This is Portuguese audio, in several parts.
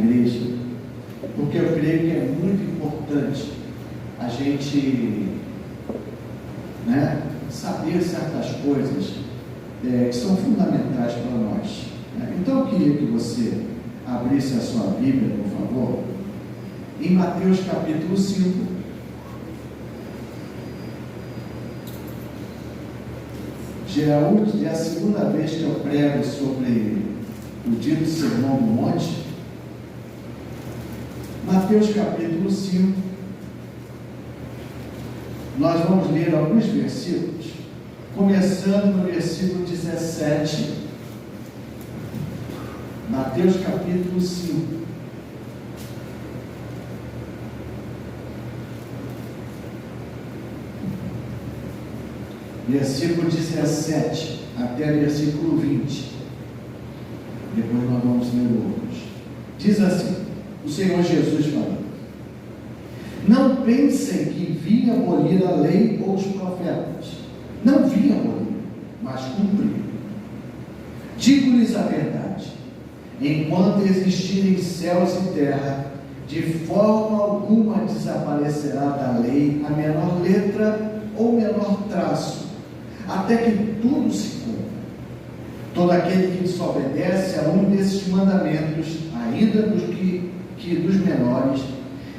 igreja, porque eu creio que é muito importante a gente, né, saber certas coisas que são fundamentais para nós. Então eu queria que você abrisse a sua Bíblia, por favor, em Mateus capítulo 5. Já é a segunda vez que eu prego sobre o dito Sermão do Monte. Mateus capítulo 5. Nós vamos ler alguns versículos, começando no versículo 17. Mateus capítulo 5. Versículo 17 até versículo 20. Depois nós vamos ler outros. Diz assim, o Senhor Jesus falando: não pensem que vim abolir a lei ou os profetas. Não vim abolir, mas cumprir. Digo-lhes a verdade: enquanto existirem céus e terra, de forma alguma desaparecerá da lei a menor letra ou menor traço, até que tudo se cumpra. Todo aquele que desobedece a um desses mandamentos, ainda dos menores,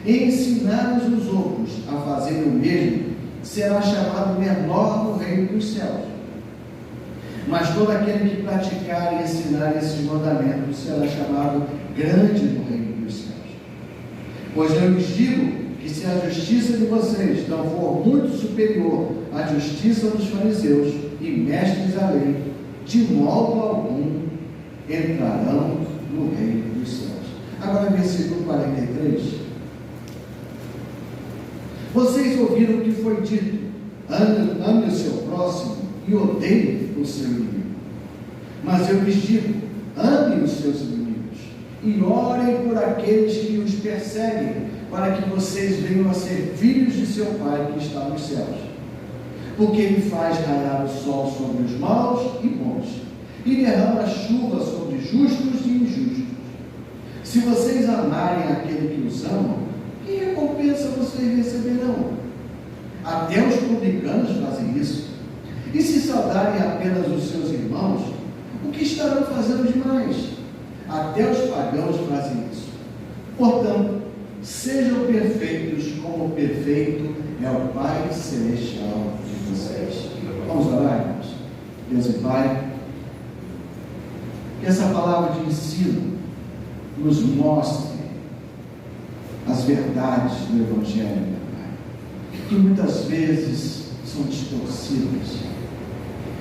e ensinar os outros a fazerem o mesmo, será chamado menor no reino dos céus. Mas todo aquele que praticar e ensinar esses mandamentos será chamado grande no reino dos céus. Pois eu lhes digo que se a justiça de vocês não for muito superior à justiça dos fariseus e mestres da lei, de modo algum entrarão no reino dos céus. Agora, versículo 43. Vocês ouviram o que foi dito: ame o seu próximo e odeie o seu inimigo. Mas eu lhes digo: ame os seus inimigos e orem por aqueles que os perseguem, para que vocês venham a ser filhos de seu Pai que está nos céus. Porque Ele faz raiar o sol sobre os maus e bons, e derrama chuva sobre justos e injustos. Se vocês amarem aquele que os ama, que recompensa vocês receberão? Até os publicanos fazem isso. E se saudarem apenas os seus irmãos, o que estarão fazendo demais? Até os pagãos fazem isso. Portanto, sejam perfeitos como perfeito é o Pai Celestial de vocês. Vamos orar, irmãos? Deus e Pai, que essa palavra de ensino nos mostre as verdades do Evangelho, meu Pai, que muitas vezes são distorcidas.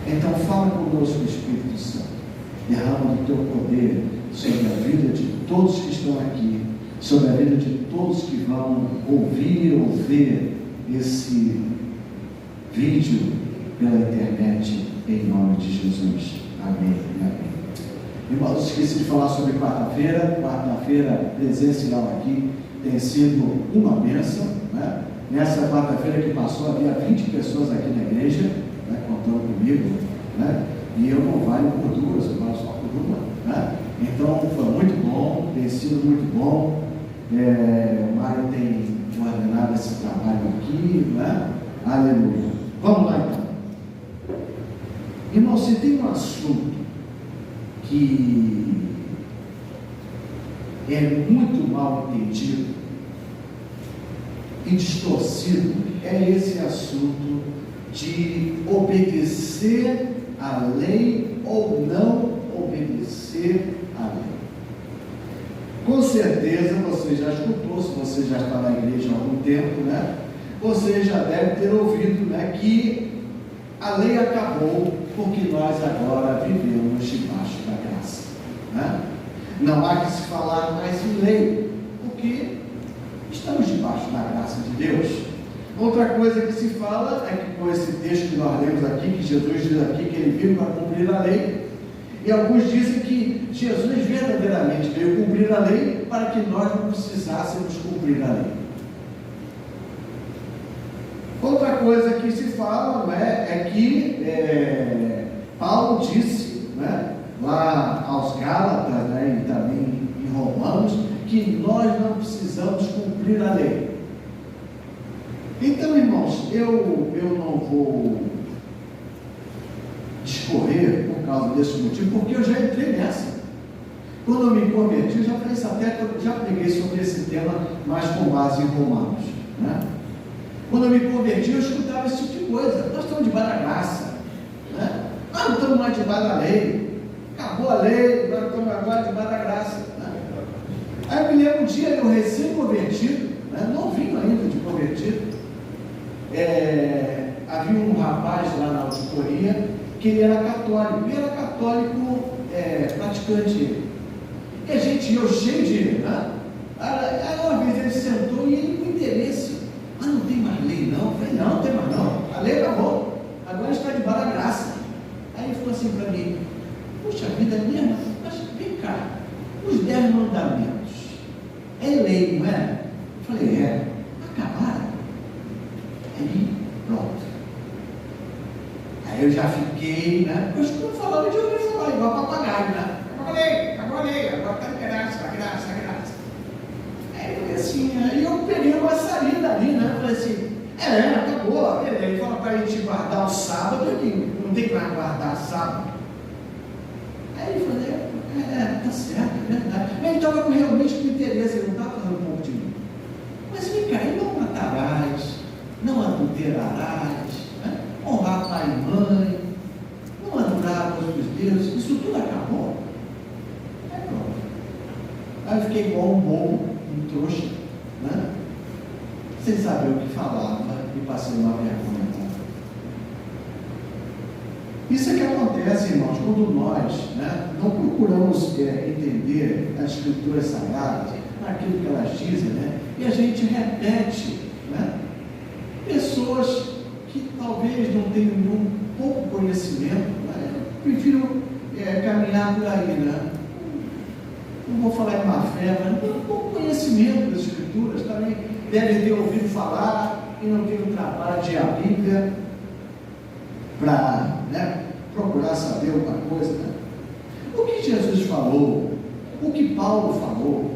Então fala conosco, Espírito Santo, derrama o teu poder sobre a vida de todos que estão aqui, sobre a vida de todos que vão ouvir ou ver esse vídeo pela internet, em nome de Jesus. Amém. Amém. Irmãos, esqueci de falar sobre quarta-feira. Quarta-feira presencial aqui tem sido uma bênção, né? Nessa quarta-feira que passou, havia 20 pessoas aqui na igreja, né, contando comigo, né? E eu não valho por duas, eu valho só por uma, né? Então foi muito bom, tem sido muito bom. O Mário tem ordenado esse trabalho aqui, né? Aleluia. Vamos lá então. Irmão, se tem um assunto que é muito mal entendido e distorcido, é esse assunto de obedecer à lei ou não obedecer à lei. Com certeza você já escutou, se você já está na igreja há algum tempo, né? Você já deve ter ouvido, né, que a lei acabou porque nós agora vivemos debaixo da graça, né? Não há que se falar mais em lei, porque estamos debaixo da graça de Deus. Outra coisa que se fala é que, com esse texto que nós lemos aqui, que Jesus diz aqui que ele veio para cumprir a lei, e alguns dizem que Jesus verdadeiramente veio cumprir a lei para que nós não precisássemos cumprir a lei. Outra coisa que se fala, né, é que Paulo disse, né, lá aos Gálatas, né, e também em Romanos, que nós não precisamos cumprir a lei. Então, irmãos, eu não vou discorrer por causa desse motivo, porque eu já entrei nessa. Quando eu me converti, eu já falei isso até, já preguei sobre esse tema, mais com base em Romanos, né? Quando eu me converti, eu escutava esse tipo de coisa. Nós estamos debaixo da graça, né? Nós não estamos mais debaixo da lei. Acabou a lei, nós estamos agora debaixo da graça, né? Aí eu me lembro um dia, eu recém-convertido, né? Novinho ainda de convertido, havia um rapaz lá na auditoria que ele era católico, praticante. E a gente, eu cheio de, né? Aí uma vez ele sentou e ele com interesse, não tem mais lei não? Eu falei, não tem mais não, a lei acabou, agora está debaixo da graça. Aí ele falou assim para mim, puxa vida mesmo, mas vem cá, os 10 mandamentos, é lei, não é? Eu falei, acabaram. Aí, pronto. Aí eu já fiquei, né? Eu estou falando de ouvir falar, igual papagaio, né? Acabou a lei, agora está graça. Aí eu falei assim, aí eu peguei uma saída ali, né? Eu falei assim, acabou, ele fala para a gente guardar o sábado, não tem mais guardar sábado. Aí eu falei, tá certo, é verdade. Mas ele estava realmente com interesse, ele não estava fazendo um pouco de mim. Mas vem cá, e não matarás, não adulterarás, né? Honrar pai e mãe, não adorar outros deuses, isso tudo acabou. Aí pronto. Aí eu fiquei igual um bobo, um trouxa, né? Sem saber o que falava e passei uma vergonha. Isso é que acontece, irmãos, quando nós, né, não procuramos entender as escrituras sagradas, aquilo que elas dizem, né, e a gente repete, né? Pessoas que talvez não tenham nenhum pouco conhecimento, né? Eu prefiro caminhar por aí, né? Não vou falar em má fé, mas não tem um pouco conhecimento das escrituras, também devem ter ouvido falar e não tem o trabalho de a Bíblia para, né, procurar saber alguma coisa, né? O que Jesus falou, o que Paulo falou,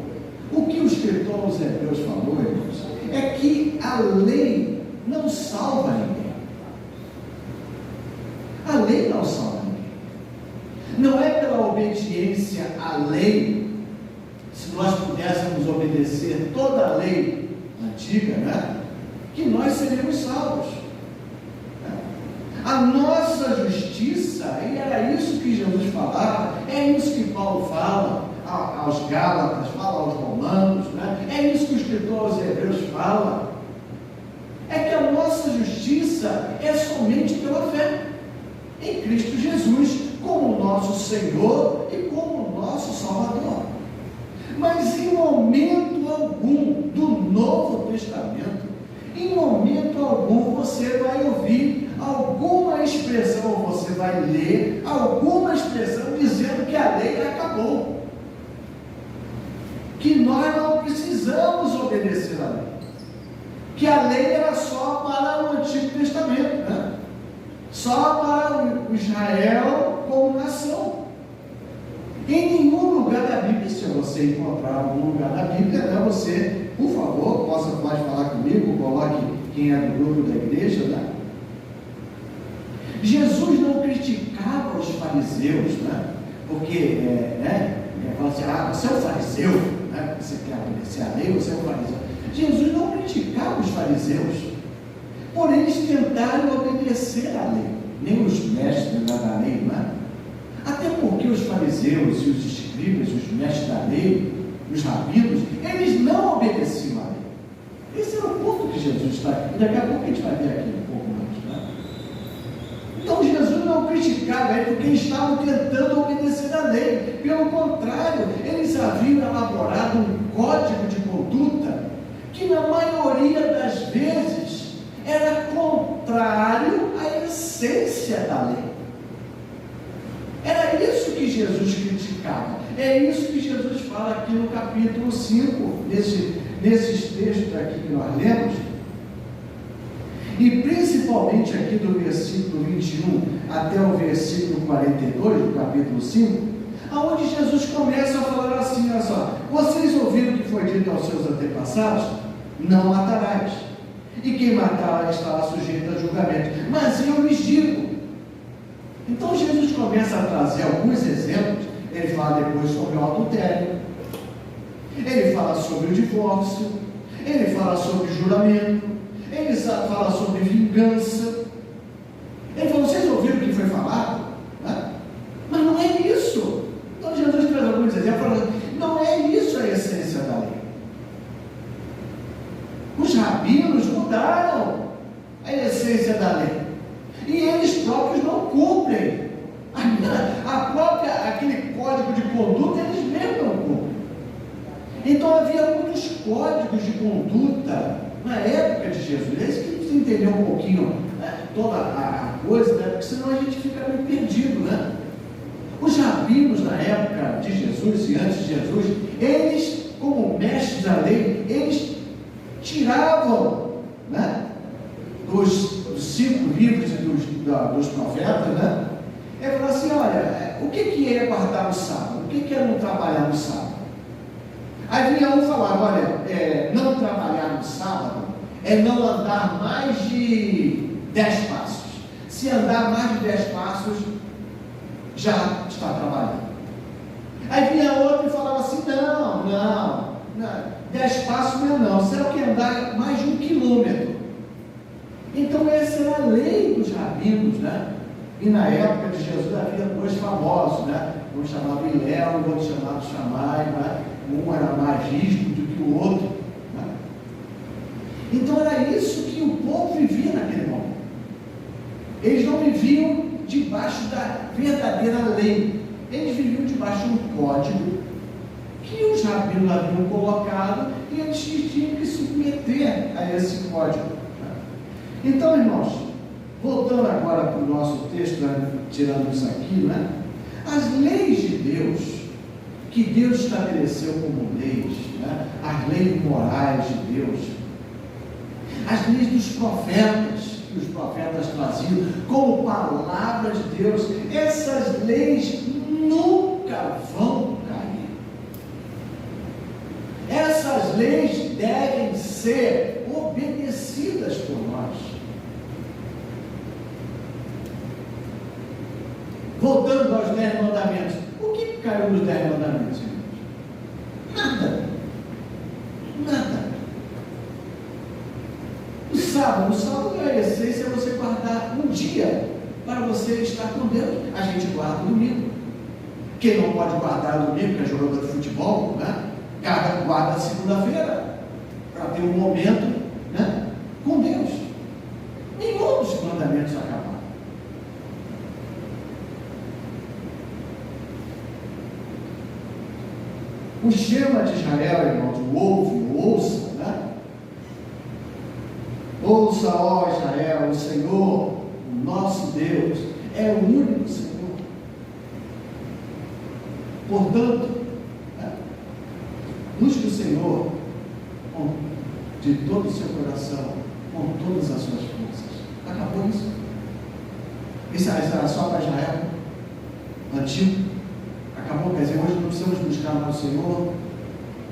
o que o escritor aos Hebreus falou, irmãos, é que a lei não salva ninguém. A lei não salva ninguém. Não é pela obediência à lei, se nós pudéssemos obedecer toda a lei antiga, né, que nós seríamos salvos. A nossa justiça, e era isso que Jesus falava, é isso que Paulo fala aos Gálatas, fala aos Romanos, né? É isso que o escritor aos Hebreus fala, é que a nossa justiça é somente pela fé em Cristo Jesus, como nosso Senhor e como nosso Salvador. Mas em momento algum do Novo Testamento, em momento algum você vai ouvir alguma expressão, ou você vai ler alguma expressão dizendo que a lei acabou, que nós não precisamos obedecer a lei, que a lei era só para o Antigo Testamento, né? Só para o Israel como nação. Em nenhum lugar da Bíblia, se você encontrar algum lugar da Bíblia, né, você, por favor, pode falar comigo, coloque quem é do grupo da igreja, né? Jesus não criticava os fariseus, né? Porque, fala assim, você é um fariseu, né? Você quer obedecer a lei, você é um fariseu. Jesus não criticava os fariseus, por eles tentarem obedecer à lei, nem os mestres da lei, não é? Até porque os fariseus e os escribas, os mestres da lei, os rabinos, eles não obedeciam à lei. Esse é o ponto que Jesus está, e daqui a pouco a gente vai ver aqui um pouco mais, né? Então Jesus não criticava ele porque eles estavam tentando obedecer à lei. Pelo contrário, eles haviam elaborado um código de conduta que na maioria das vezes era contrário à essência da lei. Era isso que Jesus criticava. É isso que Jesus fala aqui no capítulo 5, nesses textos aqui que nós lemos. E principalmente aqui do versículo 21 até o versículo 42 do capítulo 5, onde Jesus começa a falar assim, olha só, vocês ouviram que foi dito aos seus antepassados: não matarás, e quem matar estará sujeito a julgamento. Mas eu lhes digo. Então Jesus começa a trazer alguns exemplos. Ele fala depois sobre o adultério, ele fala sobre o divórcio, ele fala sobre juramento, ele fala sobre vingança. Ele falou: vocês ouviram o que foi falado? Mas não é isso. Então Jesus traz alguns exemplos falando: não é isso a essência da lei. Os rabinos mudaram a essência da lei, e eles próprios não cumprem aquele código de conduta, eles mesmos não cumprem. Então havia muitos códigos de conduta na época de Jesus. É isso que precisa entender um pouquinho, toda a coisa, porque senão a gente fica meio perdido, Os rabinos na época de Jesus e antes de Jesus, eles, como mestres da lei, eles tiravam dos 5 livros dos profetas, ele falou assim: olha, o que é guardar o sábado? O que é não trabalhar no sábado? Aí vinha um falar: olha, não trabalhar no sábado é não andar mais de 10 passos. Se andar mais de 10 passos, já está trabalhando. Aí vinha outro e falava assim: não, 10 passos não, será que andar mais de 1 quilômetro? Então essa era a lei dos rabinos, E na época de Jesus havia 2 famosos, Um chamado Hilel e outro chamado Shammai, Um era mais rígido do que o outro, Então era isso que o povo vivia naquele momento. Eles não viviam debaixo da verdadeira lei, eles viviam debaixo de um código que os rabinos haviam colocado, e eles tinham que submeter a esse código. Então, irmãos, voltando agora para o nosso texto, tirando isso aqui, as leis de Deus, que Deus estabeleceu como leis, as leis morais de Deus, as leis dos profetas, que os profetas traziam como palavra de Deus, essas leis nunca vão cair. Essas leis devem ser obedecidas por nós. Voltando aos 10 mandamentos, o que caiu nos 10 mandamentos, irmãos? Nada. O sábado, a essência é você guardar um dia para você estar com Deus. A gente guarda o domingo. Quem não pode guardar o domingo, que é jogador de futebol, guarda a segunda-feira para ter um momento com Deus. Nenhum dos mandamentos acabaram. O Shema de Israel, irmãos, ouça, Ouça, ó Israel, o Senhor, o nosso Deus, é o único Senhor. Portanto, busque o Senhor de todo o seu coração, com todas as suas forças. Acabou isso. Isso era só para Israel antigo. Acabou, quer dizer, hoje não precisamos buscar mais o Senhor.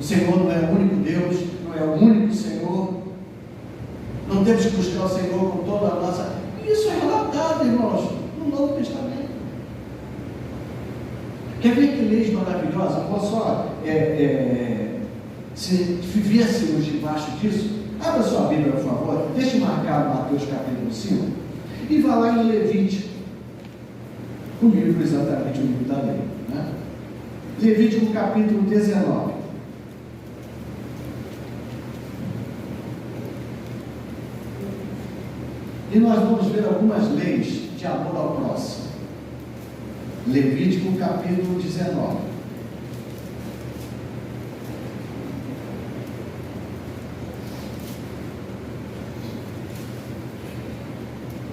O Senhor não é o único Deus, não é o único Senhor. Não temos que buscar o Senhor com toda a nossa... Isso é relatado, irmãos, no Novo Testamento. Quer ver que leis maravilhosas? Olha só, se vivêssemos debaixo disso, abra sua Bíblia, por favor, deixe marcado Mateus capítulo 5, e vá lá em Levítico, o livro exatamente, o livro da lei, Levítico capítulo 19. E nós vamos ver algumas leis de amor ao próximo. Levítico capítulo 19.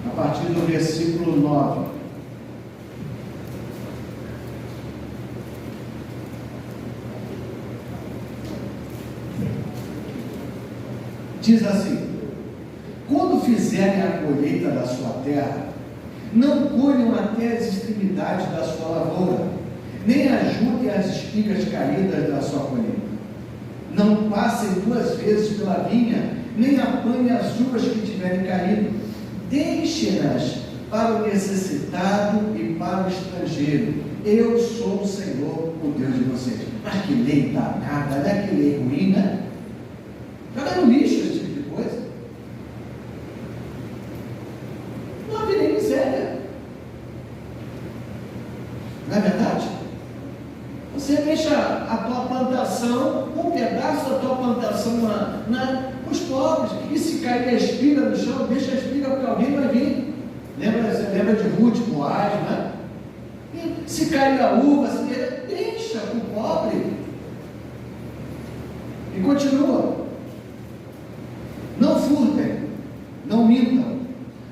A partir do versículo 9. Diz assim: quando fizerem a colheita da sua terra, não colham até as extremidades da sua lavoura, nem ajudem as espigas caídas da sua colheita. Não passem 2 vezes pela vinha, nem apanhem as uvas que tiverem caído. Deixem-nas para o necessitado e para o estrangeiro. Eu sou o Senhor, o Deus de vocês. Mas que lei danada, né? Que lei ruim, né? Joga no lixo esse tipo de coisa. Não haverá miséria. Não é verdade? Você deixa a tua plantação, um pedaço da tua plantação os pobres, e se cair a espiga no chão, deixa a espiga porque alguém vai vir. Você lembra de Ruth, Boaz, né? E se cair a uva, deixa para o pobre. E continua. Não furtem, não mintam,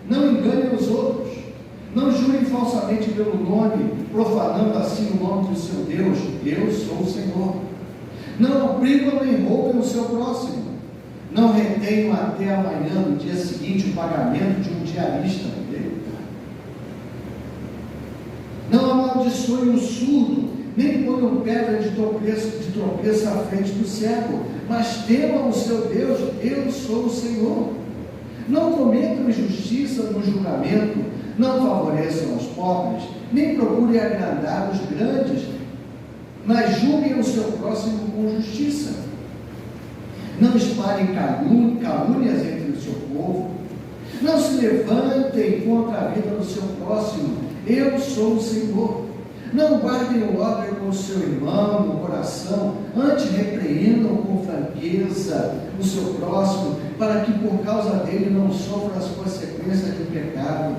não enganem os outros, não jurem falsamente pelo nome, profanando assim o nome do seu Deus. Eu sou o Senhor. Não oprimam nem roubem o seu próximo. Não retenham até amanhã, no dia seguinte, o pagamento de um diarista. Não amaldiçoem o surdo, nem ponham pedra de tropeço à frente do cego, mas temam o seu Deus. Eu sou o Senhor. Não cometam injustiça no julgamento, não favoreçam os pobres, nem procurem agradar os grandes, mas julguem o seu próximo com justiça. Não espalhem calúnias entre o seu povo, não se levantem contra a vida do seu próximo. Eu sou o Senhor. Não guardem o ódio com o seu irmão no coração, antes repreendam com franqueza o seu próximo, para que por causa dele não sofra as consequências do pecado.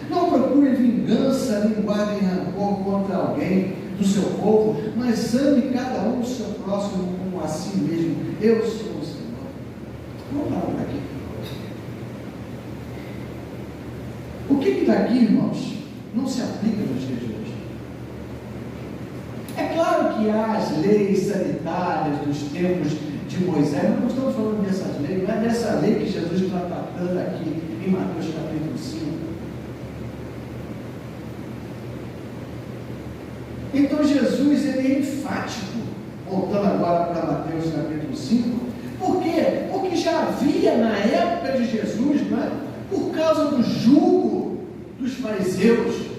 Não procurem vingança, nem guardem rancor contra alguém do seu povo, mas ame cada um o seu próximo como a si mesmo. Eu sou o Senhor. Vamos parar por aqui. O que daqui, irmãos, não se aplica nos dias de hoje? É claro que há as leis sanitárias dos tempos de Moisés, mas não estamos falando dessas leis, não é dessa lei que Jesus está tratando aqui em Mateus capítulo 5. Então Jesus ele é enfático, voltando agora para Mateus capítulo 5, por quê? Porque já havia na época de Jesus, não é? Por causa do jugo dos fariseus,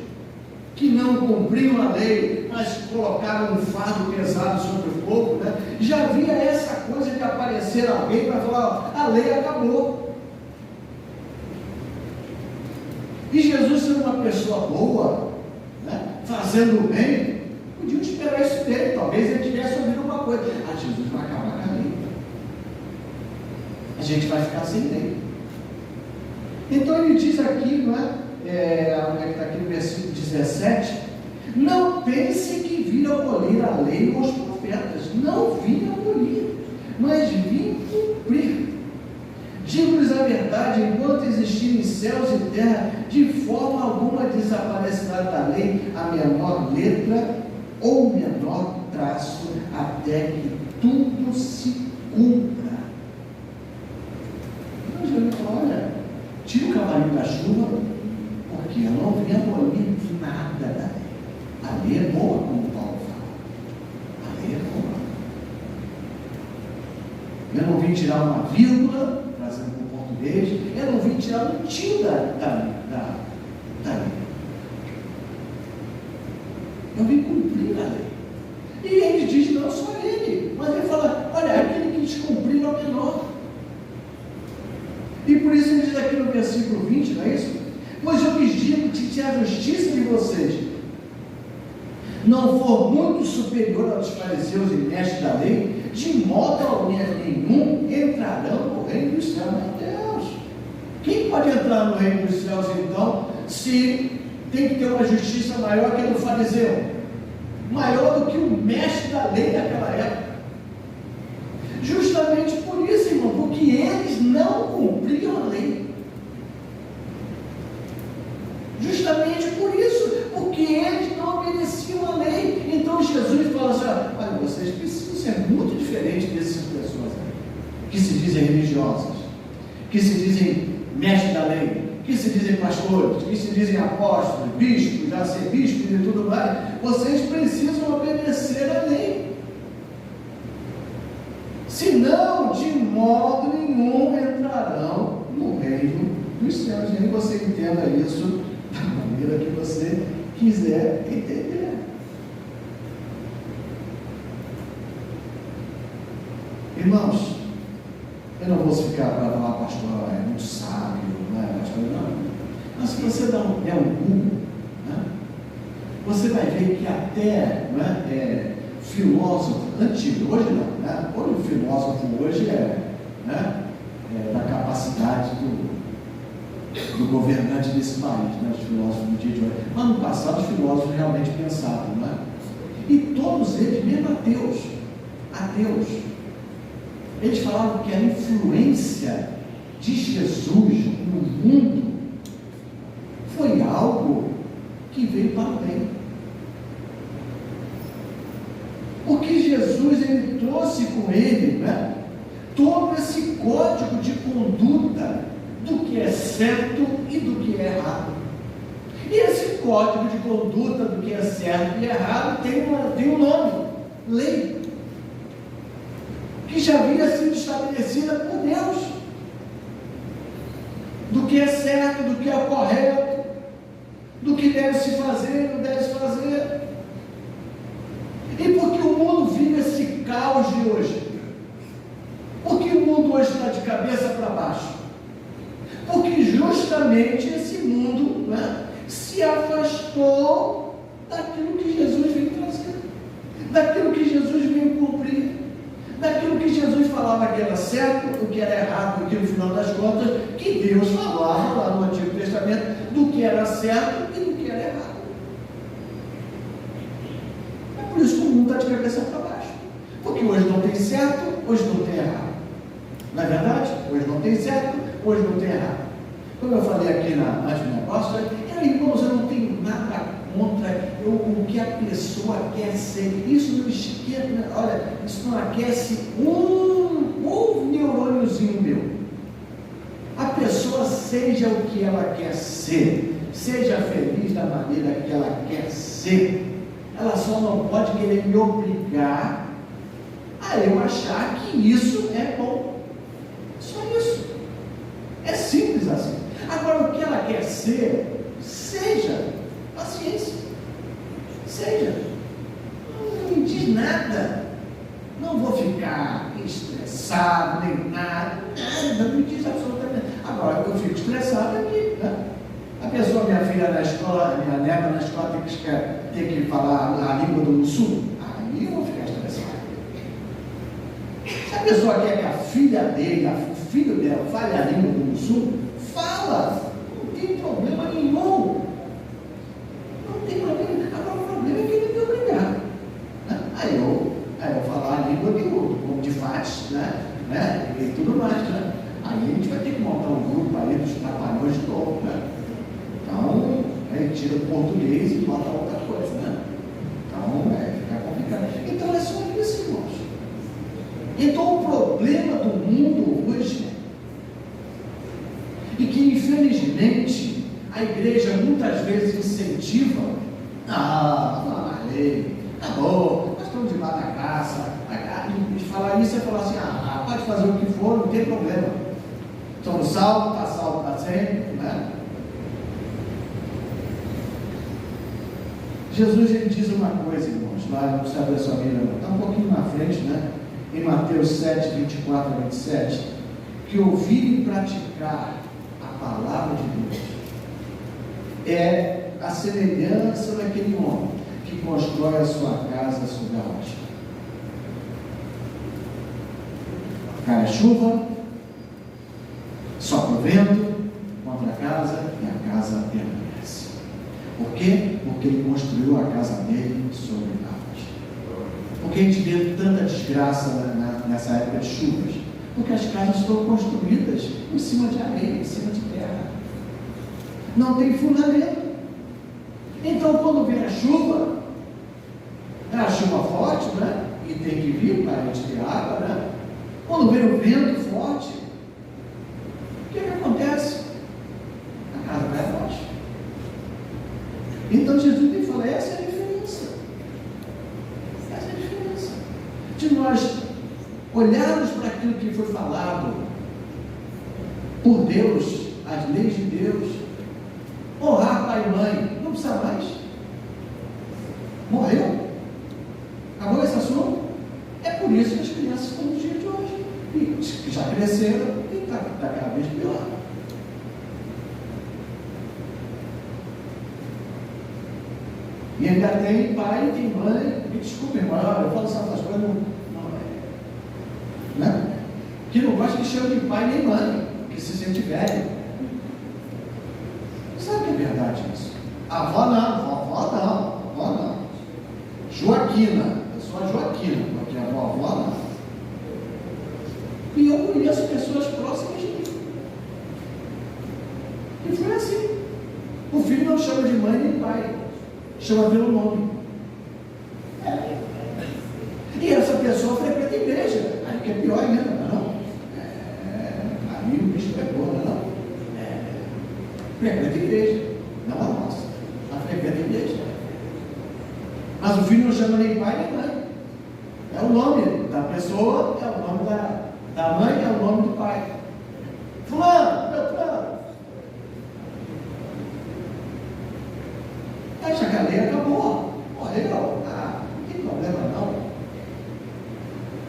que não cumpriam a lei, mas colocaram um fardo pesado sobre o povo, né? Já havia essa coisa de aparecer alguém para falar, ó, a lei acabou. E Jesus, sendo uma pessoa boa, né? Fazendo o bem, podiam esperar isso dele. Talvez ele tivesse ouvido uma coisa: ah, Jesus vai acabar com a lei, a gente vai ficar sem lei. Então ele diz aqui, não é? Onde é que está aqui no versículo 17? Não pense que vim abolir a lei ou os profetas. Não vim abolir, mas vim cumprir. Digo-lhes a verdade: enquanto existirem céus e terra, de forma alguma desaparecerá da lei a menor letra ou menor traço, até que tudo se cumpra. Então Jesus falou: olha, tira o cavalinho da chuva, porque eu não vim abolir nada da lei. A lei é boa, como Paulo fala. A lei é boa. Eu não vim tirar uma vírgula, trazendo para o português, eu não vim tirar um tio da lei. Eu vim cumprir a lei. E ele diz: não só ele, mas ele fala: olha, aquele que descumprir é o menor. E por isso ele diz aqui no versículo 20, não é isso? Pois eu lhes digo que se a justiça de vocês não for muito superior aos fariseus e mestres da lei, de modo nenhum entrarão no reino dos céus. Meu Deus! Quem pode entrar no reino dos céus, então, se tem que ter uma justiça maior que a do fariseu? Maior do que o mestre da lei daquela época. Justamente por isso, irmão, porque eles não cumpriam a lei. Justamente por isso, porque eles não obedeciam a lei. Então Jesus fala assim: olha, vocês precisam ser muito diferentes dessas pessoas que se dizem religiosas, que se dizem mestres da lei, que se dizem pastores, que se dizem apóstolos, bispos, arcebispos e tudo mais. Vocês precisam obedecer a lei. senão de modo nenhum entrarão no reino dos céus. E aí você entenda isso da maneira que você quiser entender. Irmãos, eu não vou ficar para falar, pastor, é muito sábio, não é, pastor? Não. Mas se você der um Google, né, você vai ver que até, né, filósofo antigo, hoje não, né? Hoje o filósofo hoje é da capacidade do governante desse país, né? Os filósofos do dia de hoje. Mas no passado os filósofos realmente pensavam, né? E todos eles, mesmo ateus, eles falavam que a influência de Jesus no mundo foi algo que veio para o bem. Porque Jesus, ele trouxe com ele, né, todo esse código de conduta do que é certo e do que é errado. E esse código de conduta do que é certo e errado tem um nome: lei, que já havia sido estabelecida por Deus, do que é certo, do que é correto, do que deve se fazer e não deve se fazer. E por que o mundo vive esse caos de hoje? Por que o mundo hoje está de cabeça para baixo? Porque justamente esse mundo, né, se afastou daquilo que Jesus veio trazer, daquilo que Jesus veio cumprir, daquilo que Jesus falava que era certo, o que era errado, que no final das contas, que Deus falava lá no Antigo Testamento, do que era certo e do que era errado. É por isso que o mundo está de cabeça para baixo, porque hoje não tem certo, hoje não tem errado. Não é verdade? Hoje não tem certo, hoje não tem errado. Como eu falei aqui antes do negócio, irmãos, eu não tenho nada contra o que a pessoa quer ser. Isso não esquenta, olha, isso não aquece um neurôniozinho meu. A pessoa seja o que ela quer ser, seja feliz da maneira que ela quer ser. Ela só não pode querer me obrigar a eu achar que isso é bom. Só isso. É simples assim. Agora, o que ela quer ser, seja. Paciência. Seja. Não me diz nada. Não vou ficar estressado, nem nada. Nada, não me diz absolutamente nada. Agora, eu fico estressado aqui, né? A pessoa, minha filha na escola, minha neta na escola tem que falar a língua do Mussum. Aí eu vou ficar estressado. Se a pessoa quer que a filha dele, o filho dela, fale a língua do Mussum, fala. Não tem problema nenhum. Não tem problema nenhum. Agora o problema é que ele me obrigar. Aí eu falar a língua de Fates, né? E tudo mais, né? Aí a gente vai ter que montar um grupo aí dos trapalhões de novo, né? Então, tira o português e bota outra coisa, né? Então, fica complicado. Então, é só isso, irmãos. Então, o problema do mundo hoje, e que infelizmente a igreja muitas vezes incentiva, a lei, acabou, nós estamos debaixo da graça. De falar isso é falar assim, pode fazer o que for, não tem problema. Somos salvos para sempre, né? Jesus, ele diz uma coisa, irmãos, lá no céu da sua Bíblia, está um pouquinho na frente, né? Em Mateus 7, 24 a 27, que ouvir e praticar a palavra de Deus é a semelhança daquele homem que constrói a sua casa sobre a rocha. Cai a chuva, sopra o vento contra a casa e a casa permanece. Por quê? Porque ele construiu a casa dele sobre a rocha. Por que a gente vê tanta desgraça nessa época de chuvas? Porque as casas estão construídas em cima de areia, em cima de terra. Não tem fundamento. Então, quando vem a chuva, é a chuva forte, né? E tem que vir para a gente ter água, né? Quando vem o vento forte, o que acontece? A casa vai abaixo. Então Jesus me fala, essa é a diferença. Essa é a diferença. De nós olharmos aquilo que foi falado por Deus, as leis de Deus. Honrar pai e mãe, não precisa mais. Morreu. Acabou esse assunto. É por isso que as crianças estão no dia de hoje. E já cresceram e está cada vez pior. E ainda tem pai, tem mãe, me desculpe, irmão, eu falo certas coisas, não é. Né? Que não gosta que chame de pai nem mãe, que se sente velho. Sabe que é verdade isso? Avó não. Joaquina, eu sou a Joaquina, porque a avó não. E eu conheço pessoas próximas de mim. E foi assim. O filho não chama de mãe nem pai, chama pelo nome. E essa pessoa frequenta a igreja. Aí que é pior ainda, não é? Aí o bicho pegou, não é? Frequenta a igreja, não a nossa. Ela frequenta a igreja. Mas o filho não chama nem pai nem mãe. É o nome da pessoa, é o nome da mãe, é o nome do pai. Fulano, meu fulano. Aí já calei, acabou. Morreu. Não tem problema não.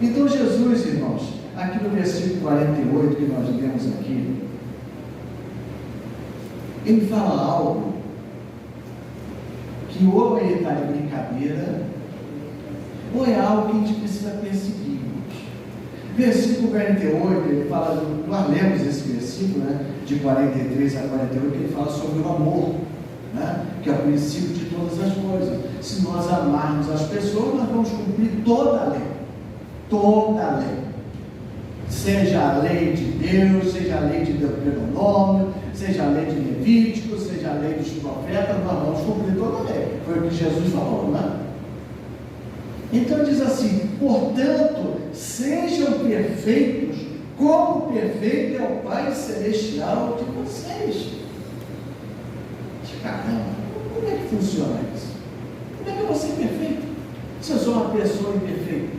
Então Jesus, irmãos, aqui no versículo 48 que nós lemos aqui, ele fala algo que ou ele está de brincadeira, ou é algo que a gente precisa perseguir. Versículo 48, ele fala, nós lemos esse versículo, né, de 43 a 48, que ele fala sobre o amor, né, que é o princípio de todas as coisas. Se nós amarmos as pessoas, nós vamos cumprir toda a lei. Toda a lei. Seja a lei de Deus, seja a lei de Deuteronômio, seja a lei de Levítico, seja a lei dos profetas, nós vamos cumprir toda a lei. Foi o que Jesus falou, né? Então diz assim: portanto, sejam perfeitos, como perfeito é o Pai Celestial de vocês. Caramba, como é que funciona isso? Como é que eu vou ser perfeito se eu sou uma pessoa imperfeita?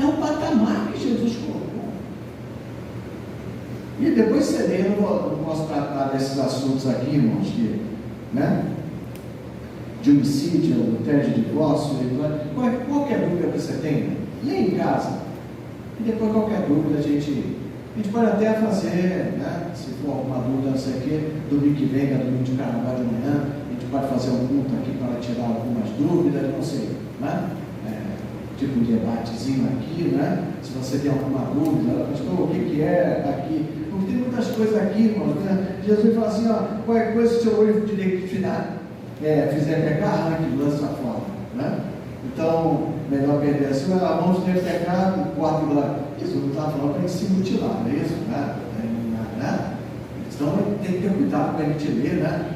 É um patamar que Jesus colocou. E depois você lê, eu não posso tratar desses assuntos aqui, irmãos, né? De homicídio, adultério, de divórcio, qualquer dúvida que você tenha, lê em casa. E depois qualquer dúvida a gente pode até fazer, né? Se for alguma dúvida, não sei o quê, domingo que vem, domingo de carnaval de manhã, a gente pode fazer um culto aqui para tirar algumas dúvidas, não sei, né? Tipo um debatezinho aqui, né? Se você tem alguma dúvida, pastor, o que é aqui? Porque tem muitas coisas aqui, irmãos, né? Jesus fala assim, ó, qualquer coisa que seu olho direito fizer pecar, arranque, lança fora, né? Então, melhor perder assim, a mão de ter pecado, quarto e glória. Isso não está falando para a gente se mutilar, não é isso? Né? Então, tem que ter cuidado para a gente ler, né?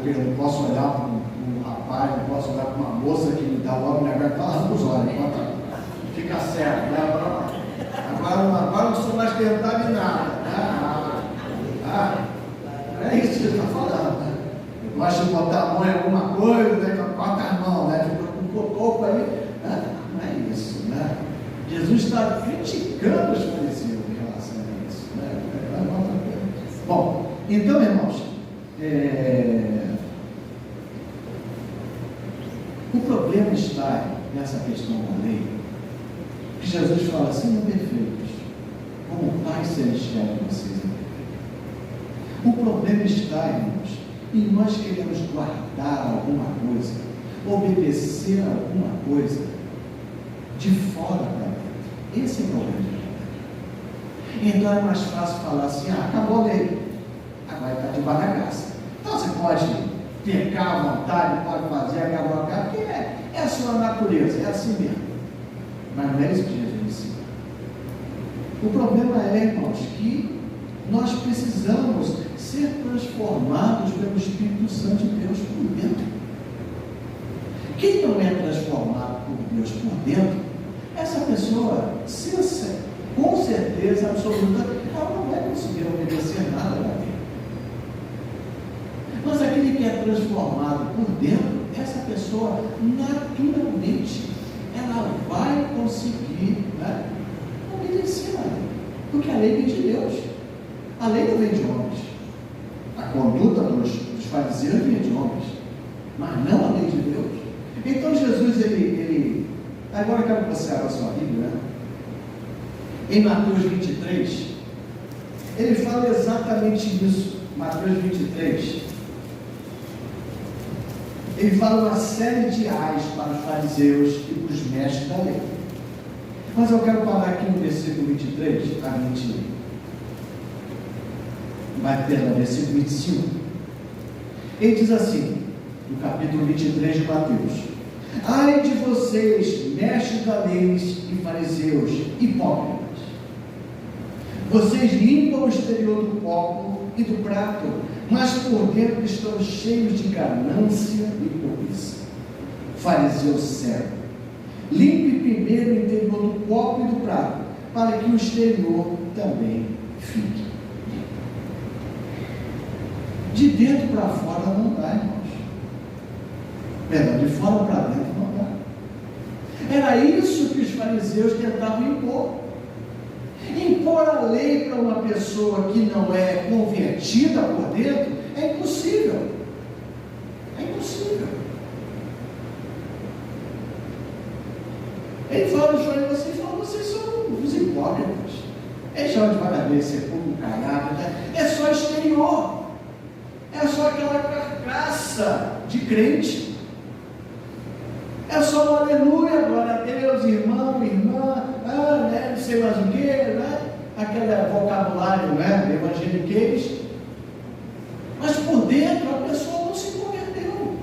Eu não posso olhar para um rapaz, não posso olhar para uma moça que me dá logo, me agarra, arranca os olhos, fica certo, né? Agora não sou mais tentado em nada, né? É isso que ele está falando, né? Eu gosto de botar a mão em alguma coisa, né? Corta as mãos, né? Fica com um coco aí, né? Não é isso, né? Jesus está criticando os fariseus em relação a isso, né? Bom, então, irmãos, o problema está nessa questão da lei, que Jesus fala, sejam perfeitos, como o Pai Celestial de vocês é perfeito. O problema está, irmãos, em nós queremos guardar alguma coisa, obedecer a alguma coisa de fora para dentro. Esse é o problema. Então é mais fácil falar assim, acabou a lei, agora está debaixo da graça. Então você pode pecar à vontade, pode fazer, acabou a graça, porque é a sua natureza, é assim mesmo. Mas não é isso que Jesus ensina. O problema é, irmãos, que nós precisamos ser transformados pelo Espírito Santo de Deus por dentro. Quem não é transformado por Deus por dentro, essa pessoa, com certeza absoluta, ela não vai conseguir obedecer nada da lei. Mas aquele que é transformado por dentro, essa pessoa naturalmente, ela ela vai conseguir, né, obedecer a lei. Porque a lei vem de Deus. A lei não vem de homens. A conduta dos fariseus vem de homens, mas não a lei de Deus. Então Jesus, agora eu quero que você abra a sua Bíblia, né? Em Mateus 23, ele fala exatamente isso. Mateus 23, ele fala uma série de ais para os fariseus e para os mestres da lei. Mas eu quero parar aqui no versículo 23 a 21. Vai ter no versículo 25. Ele diz assim, no capítulo 23 de Mateus: ai de vocês, mestres da lei e fariseus, hipócritas! Vocês limpam o exterior do copo e do prato, mas por dentro estão cheios de ganância e cobiça. Fariseu cego, limpe primeiro o interior do copo e do prato, para que o exterior também fique. De dentro para fora não dá, irmãos. Perdão, de fora para dentro não dá. Era isso que os fariseus tentavam impor. Impor a lei para uma pessoa que não é convertida por dentro é impossível. É impossível. Ele fala dos fariseus, vocês são os hipócritas. Eles chamam de vagabundo, sepulcro, caiado, né? É só exterior. É só aquela carcaça de crente. É só um aleluia, glória a Deus, irmão, irmã, né, não sei mais o que, né? Aquele vocabulário, né, evangeliquez. Mas por dentro a pessoa não se converteu.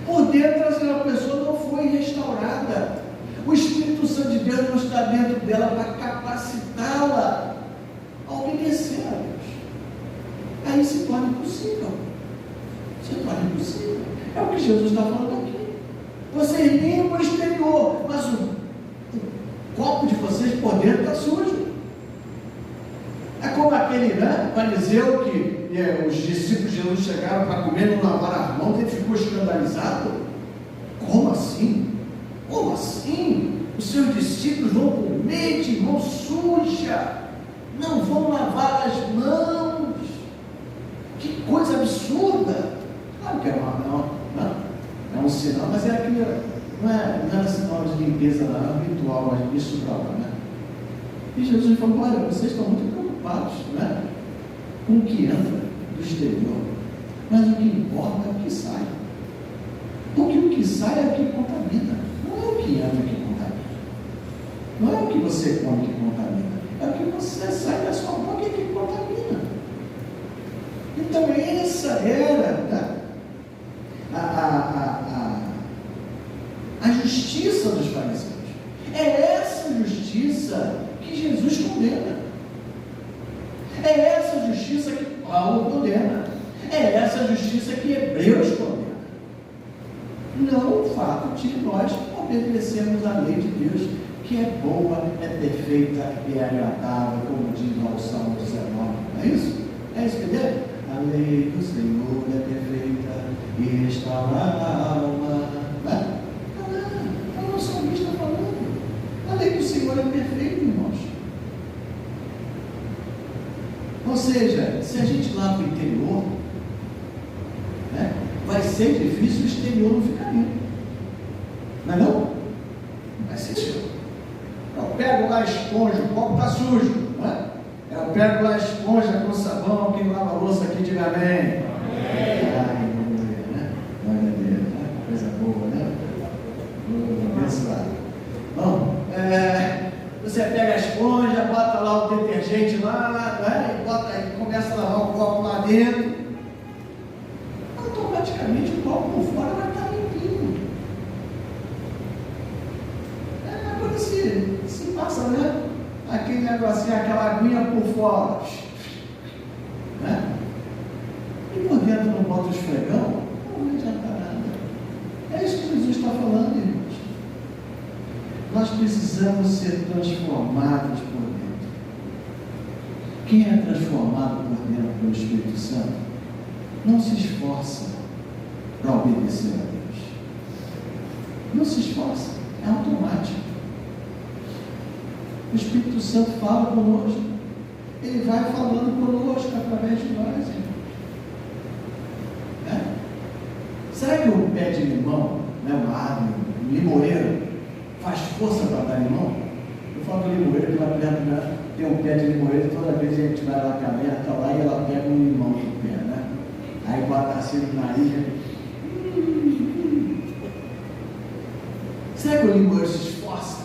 Por dentro a pessoa não foi restaurada. O Espírito Santo de Deus não está dentro dela para capacitá-la a obedecer a Deus. Aí se torna impossível. Se torna impossível. É o que Jesus está falando aqui. Vocês limpam o exterior, mas o copo de vocês por dentro está sujo. É como aquele, né, fariseu que os discípulos de Jesus chegaram para comer, não lavaram as mãos, ele ficou escandalizado. Como assim? Como assim? Os seus discípulos vão comer de mão suja, não vão lavar as mãos. Que coisa absurda! Claro que é um sinal, mas não é sinal de limpeza, não, é ritual, é isso para lá, né? E Jesus falou: olha, vocês estão muito preocupados, né, com o que entra do exterior, mas o que importa é o que sai. Porque o que sai é o que contamina, não é o que entra que contamina, não é o que você come que contamina, é o que você sai da sua boca que contamina. Então essa era, né, a justiça dos fariseus. É essa justiça que Jesus condena. É essa justiça que Paulo condena. É essa justiça que Hebreus condena. Não o fato de nós obedecermos a lei de Deus, que é boa, é perfeita e é agradável, como diz lá o Salmo 19. Não é isso? É isso que é? A lei do Senhor é perfeita e restaura a alma. Né? É o nosso salmista falando. A lei do Senhor é perfeita, irmãos. Ou seja, se a gente lá para o interior, né, vai ser difícil o exterior não ficar limpo. Não é não? Não vai ser isso. Eu pego lá a esponja, o copo está sujo. Né? Eu pego lá a esponja com sabão, quem lava a louça aqui, diga amém. Ai, né? Glória a Deus, né? Coisa boa, né? Abençoado. Bom, você pega a esponja, bota lá o detergente lá, né? E começa a lavar o copo lá dentro. Automaticamente o copo por fora vai estar limpinho. Agora se passa, né? Aquele negocinho, aquela aguinha por fora, né? E por dentro não bota o esfregão, não vai adiantar nada. É isso que Jesus está falando, irmãos. Nós precisamos ser transformados por dentro. Quem é transformado por dentro pelo Espírito Santo não se esforça para obedecer a Deus. Não se esforça. É automático. O Espírito Santo fala conosco. Ele vai falando conosco através de nós, irmãos. Será que o pé de limão, uma árvore, um limoeiro, faz força para dar limão? Eu falo do limoeiro que lá perto tem um pé de limoeiro, toda vez a gente vai lá com a meta está lá e ela pega um limão no pé, né? Aí bota assim no nariz. Será que o limoeiro se esforça?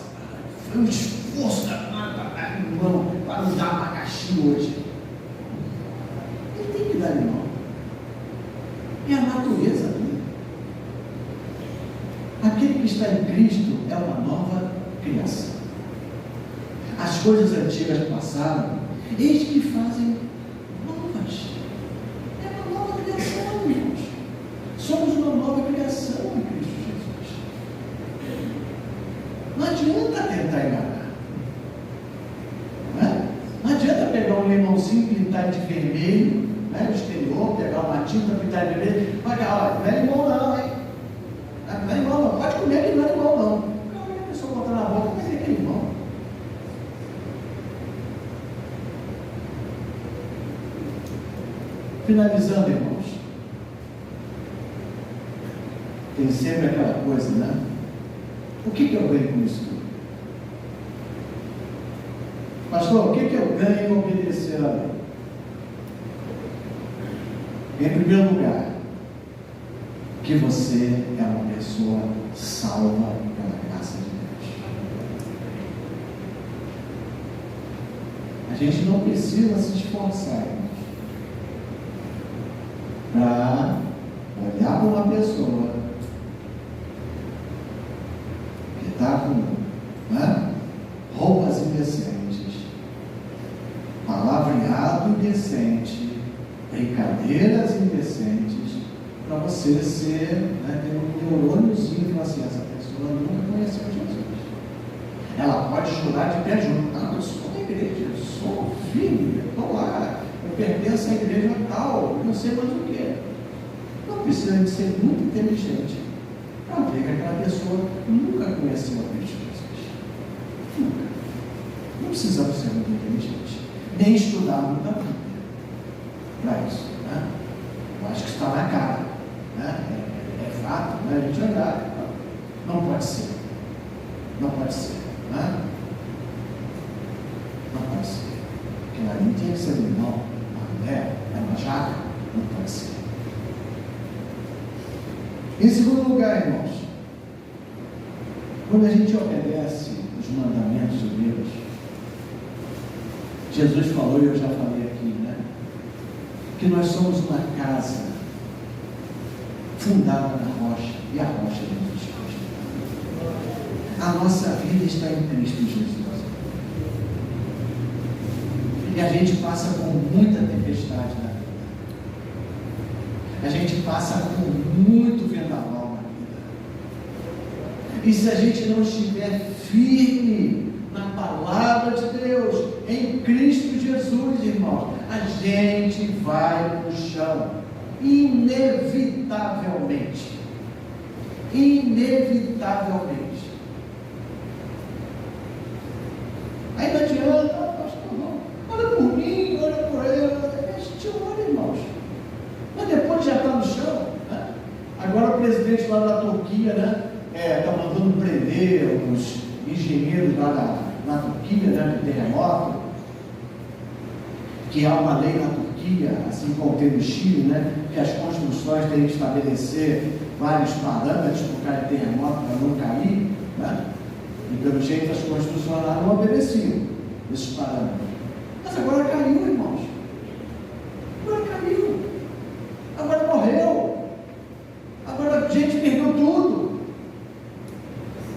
Foi um esforço danado para dar limão, para não dar abacaxi hoje. Ele tem que dar limão. É a natureza dele. Aquele que está em Cristo é uma nova criação. As coisas antigas passaram, eis que fazem novas. É uma nova criação, irmãos. Somos uma nova criação em Cristo Jesus. Não adianta tentar enganar. Não adianta pegar um limãozinho e pintar de vermelho, no exterior, pegar uma tinta, pintar de vermelho, pagar, não é limão não, hein? Não é limão não, pode comer que não é limão não. Calma aí, a pessoa botar na boca, mas é que é limão. Finalizando, irmãos, tem sempre aquela coisa, né? O que eu ganho com isso tudo? Pastor, o que eu ganho em obedecer a lei? Em primeiro lugar, que você é uma pessoa salva pela graça de Deus. A gente não precisa se esforçar, para olhar para uma pessoa que está com roupas indecentes, palavreado indecente, brincadeiras indecentes, para você ser, ter um neurôniozinho e falar assim, essa pessoa nunca conheceu Jesus. Ela pode jurar de pé junto. Ah, eu sou da igreja, eu sou filho, eu estou lá, eu pertenço à igreja tal, eu não sei mais o que. Não precisa de ser muito inteligente para ver que aquela pessoa nunca conheceu a Cristo Jesus. Nunca. Não precisamos ser muito inteligentes, nem estudar muito a Bíblia para isso. Eu acho que está na cara. É fato, a gente olhar. Não pode ser. Não pode ser. Não pode ser. Porque ali tinha que ser limão, é uma jaca, não pode ser. Em segundo lugar, irmãos, quando a gente obedece os mandamentos de Deus, Jesus falou, e eu já falei aqui, que nós somos uma casa fundada na rocha, e a rocha é Jesus Cristo. A nossa vida está em Cristo Jesus. E a gente passa por muita tempestade na vida. A gente passa por muito vendaval na vida. E se a gente não estiver firme na palavra de Deus, em Cristo Jesus, irmãos, a gente vai no chão. Inevitavelmente. Inevitavelmente. Aí não adianta, pastor, não. Olha por mim, olha por ele. A gente olha, irmãos. Mas depois já está no chão. Agora o presidente lá da Turquia, está mandando prender os engenheiros lá na Turquia, do terremoto, que há uma lei na Turquia, assim como tem no Chile, que as construções têm que estabelecer vários parâmetros por causa de terremoto para não cair, e pelo jeito as construções lá não obedeciam esses parâmetros. Mas agora caiu, irmãos. Agora caiu. Agora morreu. Agora a gente perdeu tudo.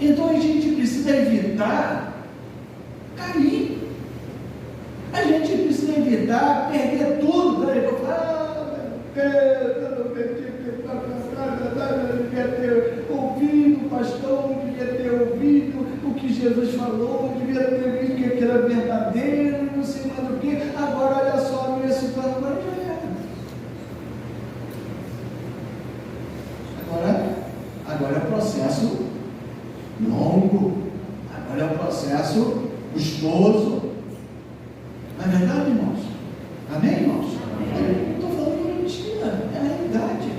Então a gente precisa evitar cair. A gente precisa evitar perder tudo. Eu vou falar, eu devia ter ouvido o pastor, eu devia ter ouvido o que Jesus falou, eu devia ter visto que aquilo era verdadeiro, não sei mais o que. Agora olha só a minha situação, agora já era. Agora é um processo longo, gostoso, custoso. Não é verdade, irmãos? Amém, irmãos? Eu não estou falando mentira, é a realidade.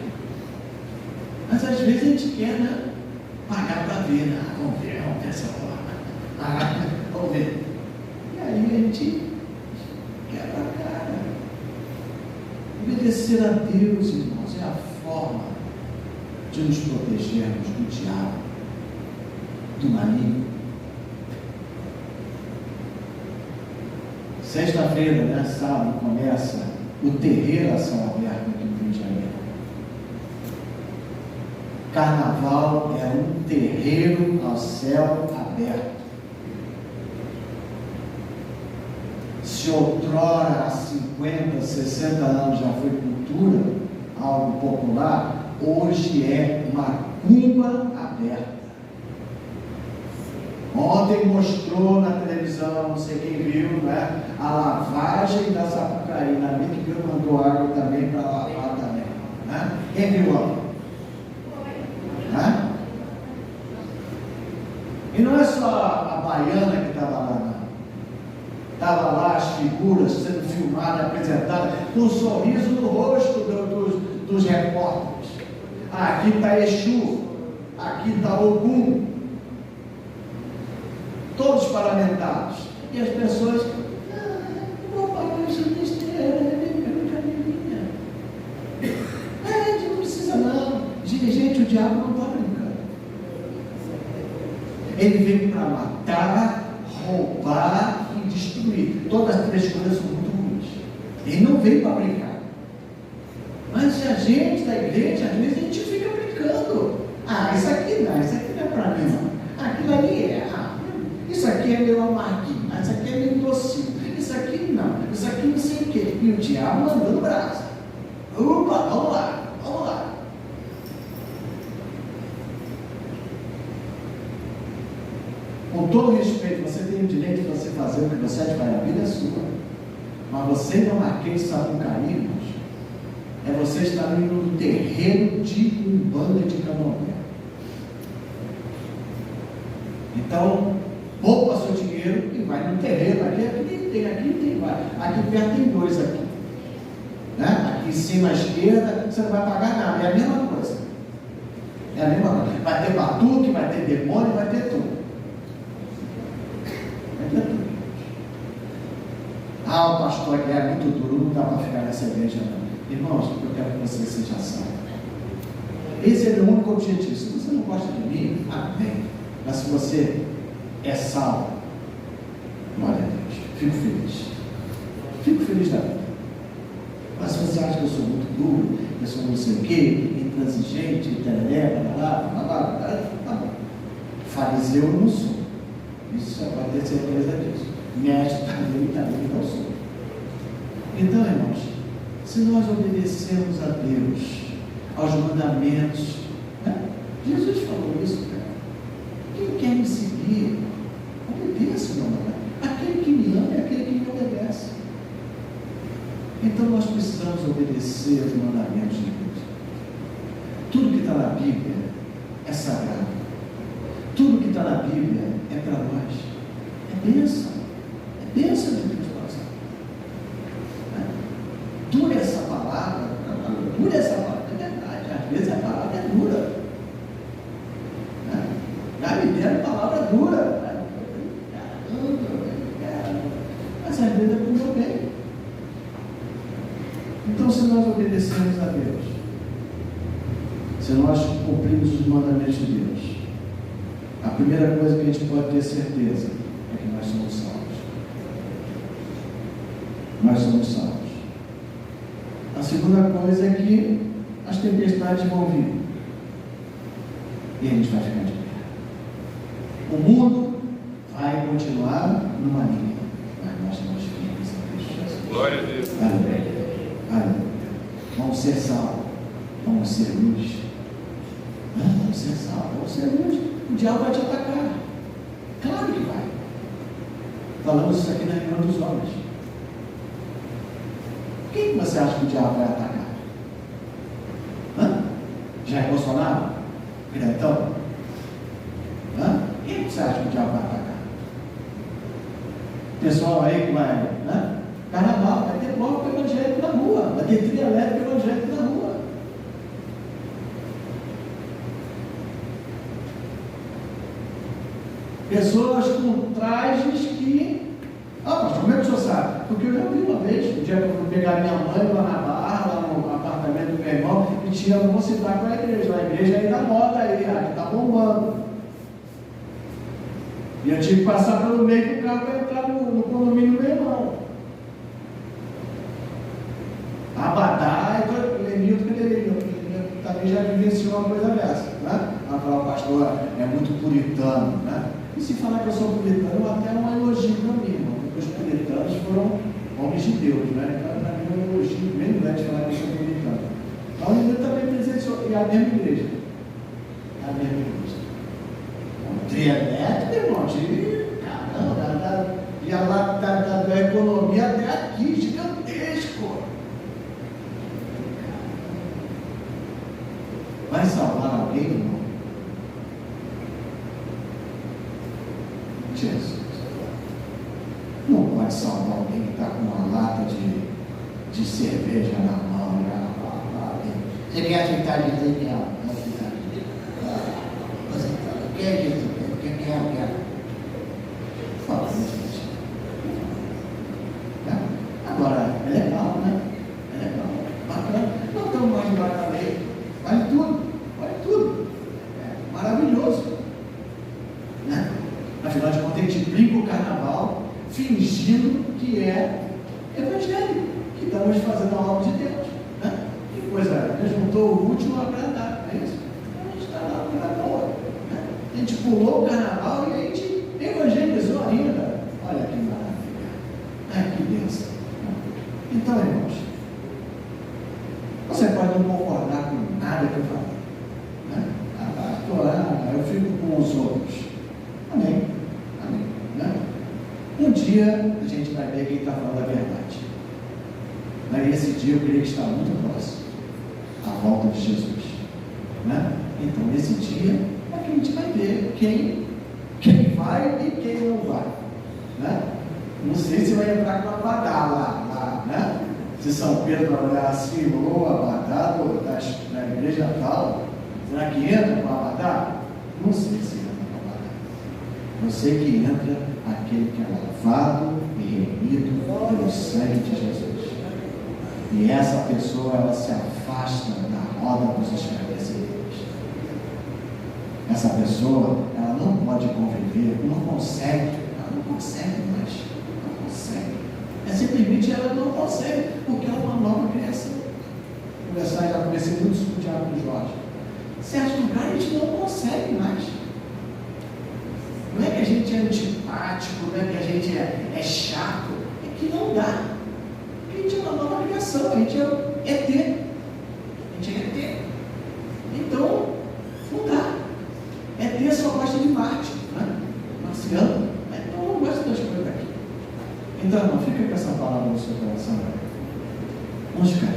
Mas às vezes a gente quer, né, pagar para ver, né? Vamos ver essa forma. Vamos ver. E aí a gente quebra a cara. Obedecer a Deus, irmãos, é a forma de nos protegermos do diabo, do maligno. Sexta-feira, né, sábado, começa o terreiro a céu aberto aqui no Rio de Janeiro. Carnaval é um terreiro ao céu aberto. Se outrora, há 50, 60 anos já foi cultura, algo popular, hoje é macumba aberta. Ontem mostrou na televisão, não sei quem viu, né, a lavagem da Sapucaí. Na minha que Deus mandou água também para lavar também. Né? Quem viu ontem? Né? E não é só a baiana que estava lá, não. Estava lá as figuras sendo filmadas, apresentadas, com um sorriso no rosto dos repórteres. Aqui está Exu, aqui está Ogum, todos parlamentares. E as pessoas, vou pagar isso besteira, a gente não precisa não. Gente, o diabo não está brincando. Ele veio para matar, roubar e destruir. Todas as três coisas são muito ruins. Ele não veio para brincar. Mas a gente da igreja, às vezes a gente fica brincando. Isso aqui não é para mim não. Aquilo ali é. Isso aqui é meu amarguinho, isso aqui é meu docinho, isso aqui não sei o quê. E o diabo mandando brasa. Opa, vamos lá. Com todo respeito, você tem o direito de você fazer o que você faz, a vida é sua. Mas você não marquei Sapucaí, irmãos. É você estar indo no terreno de Umbanda de Candomblé. Então, poupa seu dinheiro e vai no terreno. Aqui tem, vai. Aqui perto tem dois aqui. Né? Aqui em cima à esquerda, você não vai pagar nada. É a mesma coisa. Vai ter batuque, vai ter demônio, vai ter tudo. O pastor é muito duro, não dá para ficar nessa igreja não. Irmãos, eu quero que você seja salvo. Esse é o meu único objetivo. Se você não gosta de mim, amém. Mas se você é salvo, glória a Deus, fico feliz da vida. Mas se você acha que eu sou muito duro, que eu sou não sei o quê, intransigente, tá bom. Fariseu eu não sou. Isso você pode ter certeza disso. Mestre também não sou. Então, irmãos, se nós obedecemos a Deus, aos mandamentos, né? Jesus falou isso, cara. Quem quer me seguir, obedeça o meu mandamento. Aquele que me ama é aquele que me obedece. Então nós precisamos obedecer os mandamentos de Deus. Tudo que está na Bíblia é sagrado. Tudo que está na Bíblia é para nós. É bênção. É bênção de Deus para nós. Dura essa palavra, é verdade. Às vezes a palavra é dura. Já me deram palavra dura. Mas às vezes é para o meu bem. Então, se nós obedecemos a Deus, se nós cumprimos os mandamentos de Deus, a primeira coisa que a gente pode ter certeza é que nós somos salvos. Nós somos salvos. A segunda coisa é que as tempestades vão vir e a gente vai ficar de pé. O mundo vai continuar numa linha, mas nós estamos firmes em Cristo Jesus. Glória a Deus. Aleluia. Vamos ser salvos, vamos ser luz. Vamos ser salvos, vamos ser luz. O diabo vai te atacar. Claro que vai. Falamos isso aqui na reunião dos homens. Quem você acha que o diabo vai atacar? Jair Bolsonaro? Piratão? Quem você acha que o diabo vai atacar? Pessoal aí que vai, né? Carnaval, vai ter bloco evangélico na rua, vai ter trio elétrico evangélico na rua. Pessoas com trajes que... pastor, como é que o senhor sabe? Porque eu já vi uma vez, um dia que eu fui pegar minha mãe lá na Barra, lá no apartamento do meu irmão, e tinha, não vou citar qual é a igreja aí da moda aí, que está bombando. E eu tive que passar pelo meio do carro para entrar no condomínio do meu irmão. Abadá, o Lenilton também já vivenciou uma coisa dessa, né? Ela falou, pastor, é muito puritano, né? E se falar que eu sou puritano, até é um elogio para mim, irmão, porque os puritanos foram homens de Deus, né? Então, para mim, é um elogio bem grande falar que eu sou puritano. A Lenilton também presenciou, e a mesma igreja. A mesma igreja. Um trio elétrico, irmão, caramba, ia lá da economia até aqui, gigantesco. Vai salvar alguém, irmão? Jesus. Não pode salvar alguém que está com uma lata de cerveja na mão. Você quer aceitar de Daniel? O que é isso? O que é? Fala, gente. Agora, é legal, né? É legal. Bacana. Não estamos mais debaixo da lei. Vale tudo. É maravilhoso. Né? Afinal de contas, a gente brinca o carnaval fingindo que é evangélico, que estamos fazendo a obra de Deus. Né? Que coisa, Deus juntou o último ao agradável, não é isso? A gente está lá para boa. Né? A gente pulou o carnaval e a gente evangelizou ainda. Olha que maravilha. Que bênção. Então, irmãos, você pode não concordar com nada que eu falo. Né? Eu fico com os outros. Amém. Né? Um dia a gente vai ver quem está falando a verdade. Mas esse dia eu creio que está muito próximo. A volta de Jesus. Né? Então, nesse dia é que a gente vai ver quem vai e quem não vai. Né? Não sei se vai entrar com a Abadá lá, né? Se São Pedro vai olhar assim, ou Abadá da igreja tal, será que entra com a Abadá? Não sei se entra com a Abadá. Eu sei que entra aquele que é lavado e remido pelo sangue de Jesus. E essa pessoa, ela se afasta da roda dos escarnecedores. Essa pessoa, ela não pode conviver, ela não consegue mais. Não consegue. Simplesmente ela não consegue, porque ela é uma nova criação. Já comecei muito isso com o Diabo do Jorge. Certo lugar a gente não consegue mais. Não é que a gente é antipático, não é que a gente é chato, é que não dá. A gente é uma nova criação, a gente é ET. Então, não dá. ET só gosta de Marte, né? Marciano. Então não gosta das coisas daqui. Então, não fica com essa palavra no seu coração. Vamos ficar.